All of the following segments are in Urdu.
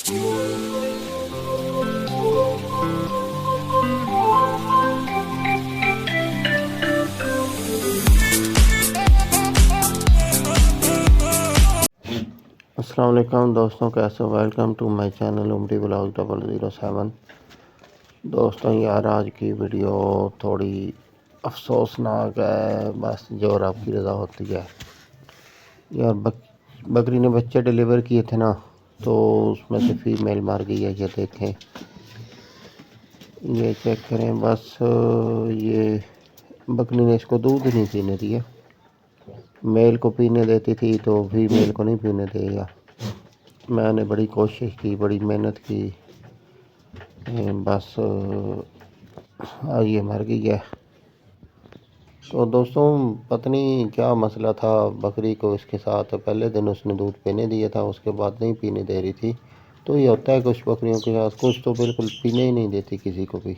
السلام علیکم دوستوں، کیسے ویلکم ٹو مائی چینل عمری بلاگ 007۔ دوستوں یار، آج کی ویڈیو تھوڑی افسوسناک ہے، بس جو رب کی رضا ہوتی ہے یار۔ بکری نے بچے ڈیلیور کیے تھے نا، تو اس میں سے فیمیل مر گئی ہے۔ یہ دیکھیں، یہ چیک کریں، بس یہ بکری نے اس کو دودھ نہیں پینے دیا۔ میل کو پینے دیتی تھی تو فیمیل کو نہیں پینے دیا۔ میں نے بڑی کوشش کی، بڑی محنت کی، بس یہ مر گئی ہے۔ تو دوستوں پتہ نہیں کیا مسئلہ تھا بکری کو اس کے ساتھ۔ پہلے دن اس نے دودھ پینے دیا تھا، اس کے بعد نہیں پینے دے رہی تھی۔ تو یہ ہوتا ہے کچھ بکریوں کے ساتھ، کچھ تو بالکل پینے ہی نہیں دیتی کسی کو بھی،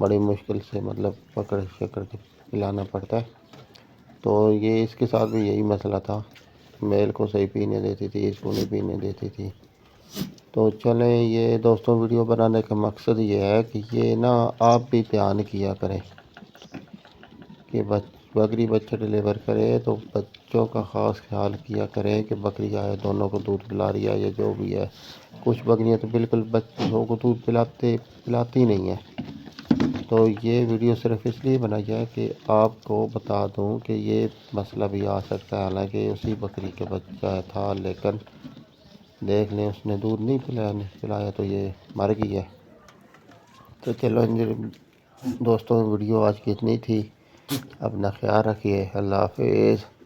بڑی مشکل سے مطلب پکڑ کے پلانا پڑتا ہے۔ تو یہ اس کے ساتھ بھی یہی مسئلہ تھا، میل کو صحیح پینے دیتی تھی، اس کو نہیں پینے دیتی تھی۔ تو چلیں، یہ دوستوں ویڈیو بنانے کا مقصد یہ ہے کہ یہ نا آپ بھی دھیان کیا کریں کہ بکری بچہ ڈیلیور کرے تو بچوں کا خاص خیال کیا کریں کہ بکری آئے دونوں کو دودھ پلا رہی ہے یا جو بھی ہے۔ کچھ بکریاں تو بالکل بچوں کو دودھ پلاتی نہیں ہیں۔ تو یہ ویڈیو صرف اس لیے بنائی ہے کہ آپ کو بتا دوں کہ یہ مسئلہ بھی آ سکتا ہے۔ حالانکہ اسی بکری کا بچہ تھا، لیکن دیکھ لیں اس نے دودھ نہیں پلایا تو یہ مر گئی ہے۔ تو چلو دوستوں، ویڈیو آج کی اتنی تھی، اپنا خیال رکھیے، اللہ حافظ۔